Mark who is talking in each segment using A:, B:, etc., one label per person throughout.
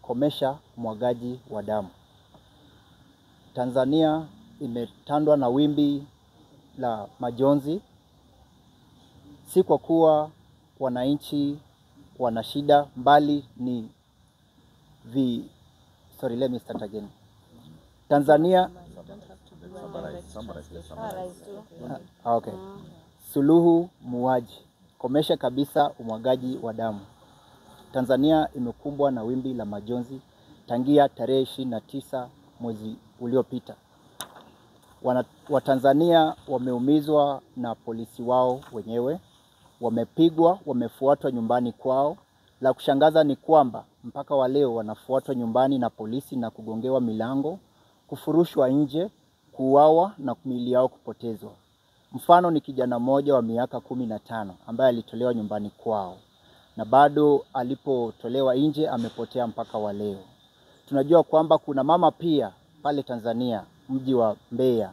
A: komesha mwagaji wa damu. Tanzania imetandwa na wimbi la majonzi, si kwa kuwa wananchi wana shida, mbali ni Tanzania Suluhu muuaji, komesha kabisa umwagaji wa damu. Tanzania imekumbwa na wimbi la majonzi tangia tarehe 29 mwezi uliopita. Watanzania wameumizwa na polisi wao wenyewe, wamepigwa, wamefuatwa nyumbani kwao. La kushangaza ni kwamba mpaka wa leo wanafuatwa nyumbani na polisi na kugongewa milango, kufurushwa nje, kuuawa na miili yao kupotezwa. Mfano ni kijana mmoja wa miaka 15 ambaye alitolewa nyumbani kwao, na bado alipotolewa nje amepotea mpaka wa leo. Tunajua kwamba kuna mama pia pale Tanzania, mji wa Mbeya,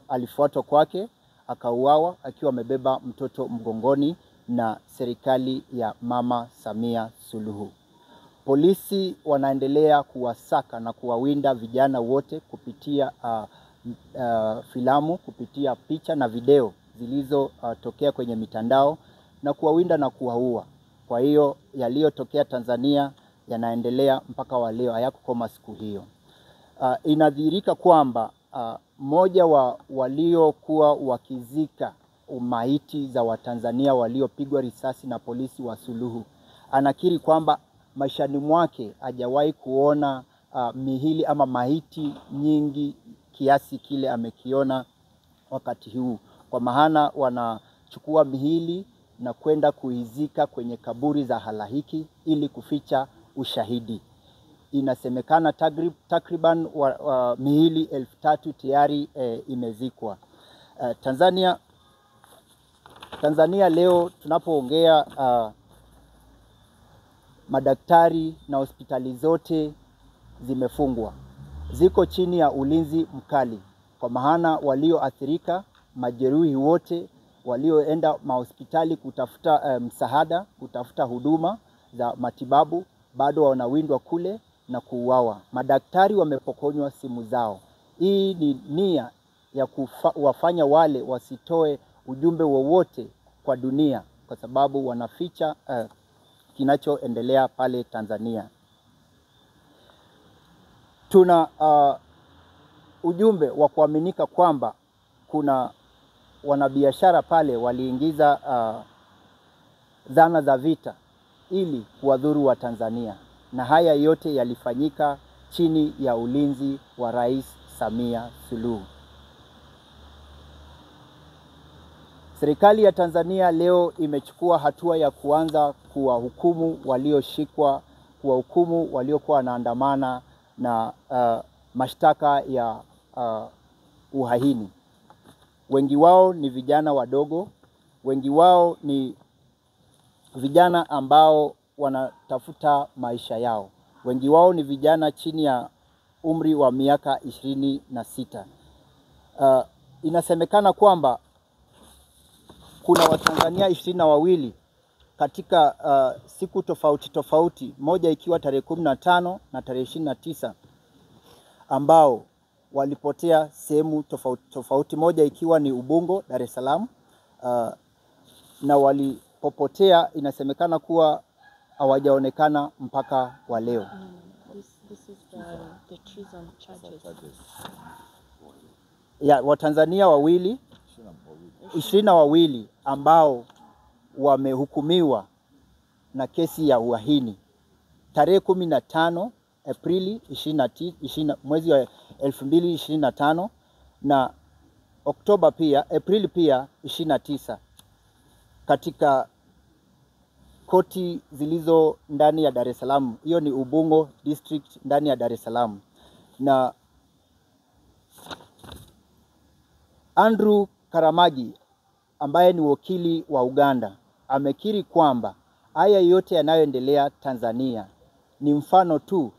A: alifuatwa kwake, akauawa akiwa amebeba mtoto mgongoni na serikali ya Mama Samia Suluhu. Polisi wanaendelea kuwasaka na kuwawinda vijana wote kupitia filamu, kupitia picha na video zilizotokea kwenye mitandao, na kuwawinda na kuwaua. Kwa hiyo yaliyotokea Tanzania yanaendelea mpaka wa leo, hayakukoma siku hiyo. Inadhihirika kwamba mmoja wa waliokuwa wakizika maiti za Watanzania waliopigwa risasi na polisi wa Suluhu anakiri kwamba maishani mwake hajawahi kuona mihili ama maiti nyingi kiasi kile amekiona wakati huu, kwa maana wanachukua mihili na kwenda kuizika kwenye kaburi za halaiki ili kuficha ushahidi. Inasemekana takriban mihili 3,000 tayari imezikwa. Tanzania leo tunapoongea, madaktari na hospitali zote zimefungwa, ziko chini ya ulinzi mkali, kwa maana walioathirika, majeruhi wote walioenda mahospitali kutafuta msaada, kutafuta huduma za matibabu, bado wanawindwa kule na kuuawa. Madaktari wamepokonywa simu zao. Hii ni nia ya kuwafanya wale wasitoe ujumbe wowote kwa dunia, kwa sababu wanaficha kinachoendelea pale Tanzania. Tuna ujumbe wa kuaminika kwamba kuna wanabiashara pale waliingiza zana za vita ili kuwadhuru wa Tanzania, na haya yote yalifanyika chini ya ulinzi wa Rais Samia Suluhu. Serikali ya Tanzania leo imechukua hatua ya kuanza kuwahukumu walioshikwa, kuwahukumu waliokuwa wanaandamana na mashtaka ya uhaini. Wengi wao ni vijana wadogo, wengi wao ni vijana ambao wanatafuta maisha yao. Wengi wao ni vijana chini ya umri wa miaka 26. Inasemekana kwamba kuna Watanzania 22 katika siku tofauti tofauti, moja ikiwa tarehe 15 na tarehe 29, ambao walipotea sehemu tofauti tofauti, moja ikiwa ni Ubungo, Dar es Salaam, na walipopotea inasemekana kuwa hawajaonekana mpaka wa leo.
B: This is the treason charges.
A: Ya Watanzania 22 ambao wamehukumiwa na kesi ya uhaini tarehe 15 Aprili 20 mwezi wa 2025 na Oktoba pia, Aprili pia 29, katika koti zilizo ndani ya Dar es Salaam. Hiyo ni Ubungo district ndani ya Dar es Salaam. Na Andrew Karamagi ambaye ni wakili wa Uganda amekiri kwamba haya yote yanayoendelea Tanzania ni mfano tu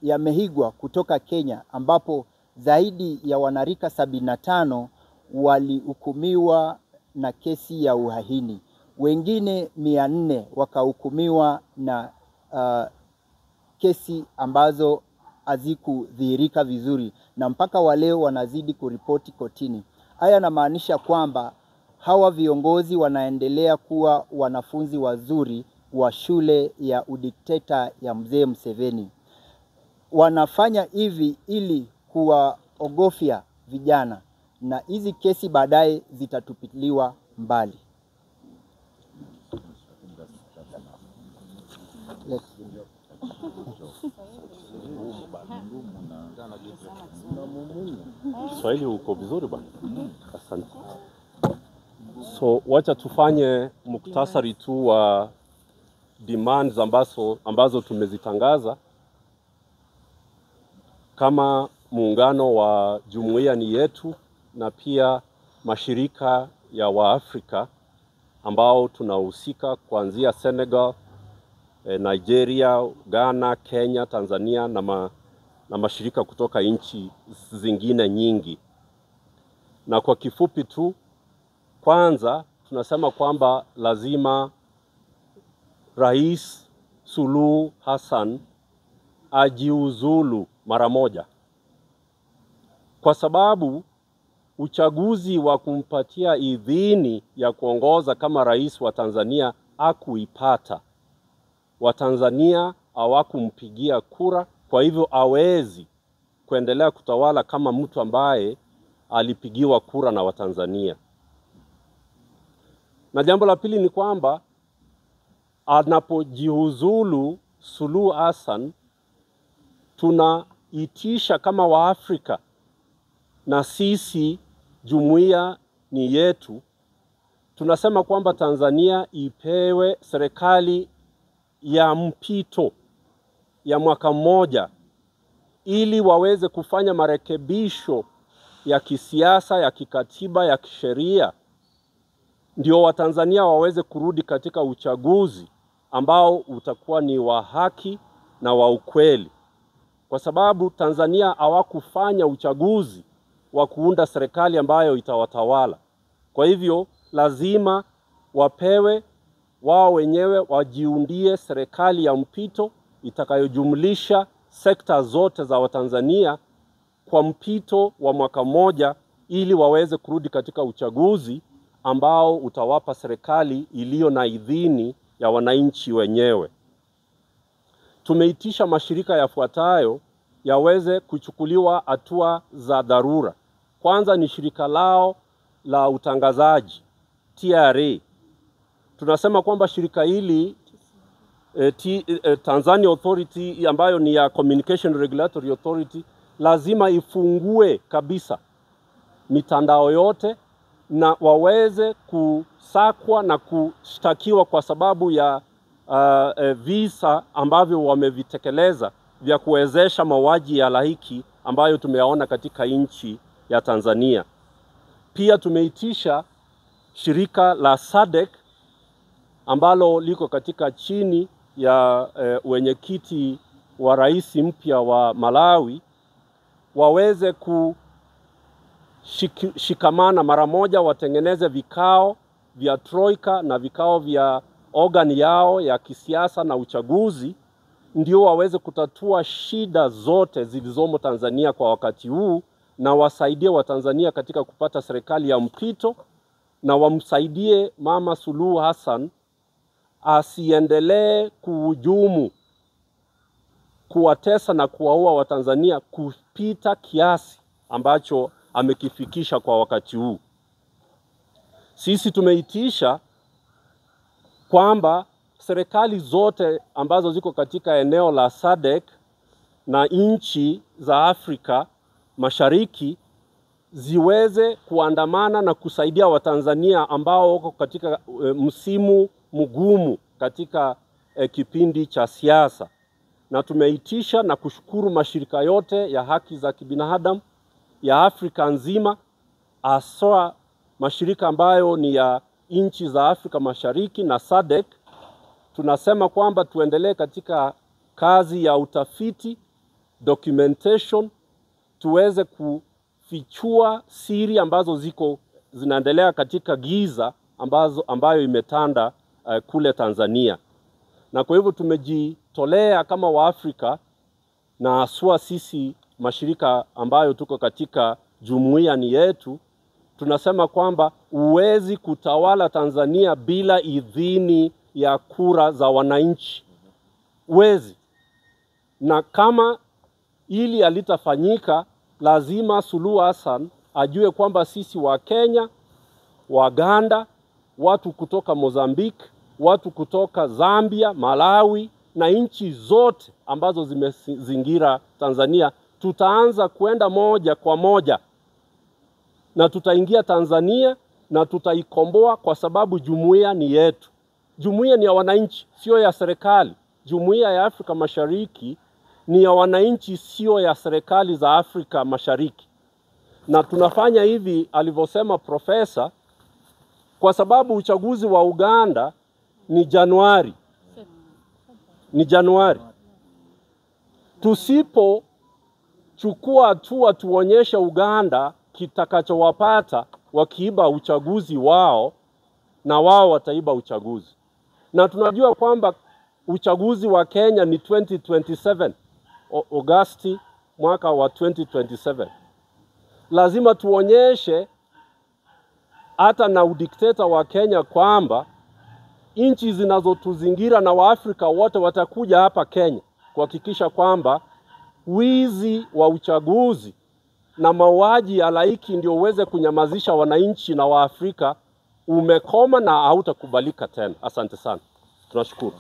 A: yamehigwa kutoka Kenya, ambapo zaidi ya wanarika 75 walihukumiwa na kesi ya uhaini. Wengine 400 wakahukumiwa na kesi ambazo hazikudhihirika vizuri na mpaka wa leo wanazidi kuripoti kotini. Haya yanamaanisha kwamba hawa viongozi wanaendelea kuwa wanafunzi wazuri wa shule ya udikteta ya mzee Museveni. Wanafanya hivi ili kuwaogofya vijana, na hizi kesi baadaye zitatupiliwa mbali.
C: Kiswahili uko vizuri bwana. Asante. So wacha tufanye muktasari tu wa demands ambazo tumezitangaza kama muungano wa jumuiya ni yetu, na pia mashirika ya Waafrika ambao tunahusika kuanzia Senegal, Nigeria, Ghana, Kenya, Tanzania na mashirika kutoka nchi zingine nyingi. Na kwa kifupi tu, kwanza tunasema kwamba lazima Rais Suluhu Hassan ajiuzulu mara moja, kwa sababu uchaguzi wa kumpatia idhini ya kuongoza kama rais wa Tanzania hakuipata. Watanzania hawakumpigia kura, kwa hivyo hawezi kuendelea kutawala kama mtu ambaye alipigiwa kura na Watanzania. Na jambo la pili ni kwamba anapojiuzulu Suluhu Hassan, tunaitisha kama Waafrika, na sisi jumuiya ni yetu, tunasema kwamba Tanzania ipewe serikali ya mpito ya mwaka mmoja ili waweze kufanya marekebisho ya kisiasa, ya kikatiba, ya kisheria, ndio Watanzania waweze kurudi katika uchaguzi ambao utakuwa ni wa haki na wa ukweli. Kwa sababu Tanzania hawakufanya uchaguzi wa kuunda serikali ambayo itawatawala. Kwa hivyo lazima wapewe wao wenyewe, wajiundie serikali ya mpito itakayojumlisha sekta zote za Watanzania kwa mpito wa mwaka mmoja, ili waweze kurudi katika uchaguzi ambao utawapa serikali iliyo na idhini ya wananchi wenyewe. Tumeitisha mashirika yafuatayo yaweze kuchukuliwa hatua za dharura. Kwanza ni shirika lao la utangazaji TRA. Tunasema kwamba shirika hili Tanzania Authority, ambayo ni ya Communication Regulatory Authority, lazima ifungue kabisa mitandao yote na waweze kusakwa na kushtakiwa kwa sababu ya visa ambavyo wamevitekeleza vya kuwezesha mauaji ya halaiki ambayo tumeyaona katika nchi ya Tanzania. Pia tumeitisha shirika la SADC ambalo liko katika chini ya wenyekiti wa rais mpya wa Malawi, waweze kushikamana mara moja, watengeneze vikao vya troika na vikao vya organ yao ya kisiasa na uchaguzi, ndio waweze kutatua shida zote zilizomo Tanzania kwa wakati huu, na wasaidie Watanzania katika kupata serikali ya mpito, na wamsaidie Mama Suluhu Hassan asiendelee kuhujumu, kuwatesa na kuwaua Watanzania kupita kiasi ambacho amekifikisha kwa wakati huu. Sisi tumeitisha kwamba serikali zote ambazo ziko katika eneo la SADC na nchi za Afrika Mashariki ziweze kuandamana na kusaidia Watanzania ambao wako katika msimu mgumu katika kipindi cha siasa. Na tumeitisha na kushukuru mashirika yote ya haki za kibinadamu ya Afrika nzima, hasa mashirika ambayo ni ya nchi za Afrika Mashariki na SADC. Tunasema kwamba tuendelee katika kazi ya utafiti, documentation, tuweze kufichua siri ambazo zinaendelea katika giza ambayo imetanda kule Tanzania. Na kwa hivyo kujitolea kama Waafrika, na haswa sisi mashirika ambayo tuko katika jumuiya ni yetu, tunasema kwamba huwezi kutawala Tanzania bila idhini ya kura za wananchi. Huwezi. Na kama ili halitafanyika, lazima Suluhu Hassan ajue kwamba sisi wa Kenya, Waganda, watu kutoka Mozambique, watu kutoka Zambia, Malawi na nchi zote ambazo zimezingira Tanzania, tutaanza kwenda moja kwa moja na tutaingia Tanzania na tutaikomboa, kwa sababu jumuiya ni yetu. Jumuiya ni ya wananchi, sio ya serikali. Jumuiya ya Afrika Mashariki ni ya wananchi, sio ya serikali za Afrika Mashariki. Na tunafanya hivi alivyosema profesa, kwa sababu uchaguzi wa Uganda ni Januari. Tusipo chukua hatua tuonyeshe Uganda kitakachowapata wakiiba uchaguzi wao, na wao wataiba uchaguzi. Na tunajua kwamba uchaguzi wa Kenya ni 2027, Agosti mwaka wa 2027. Lazima tuonyeshe hata na udikteta wa Kenya kwamba nchi zinazotuzingira na Waafrika wote watakuja hapa Kenya kuhakikisha kwamba wizi wa uchaguzi na mauaji ya halaiki ndio uweze kunyamazisha wananchi na Waafrika umekoma na hautakubalika tena. Asante sana. Tunashukuru.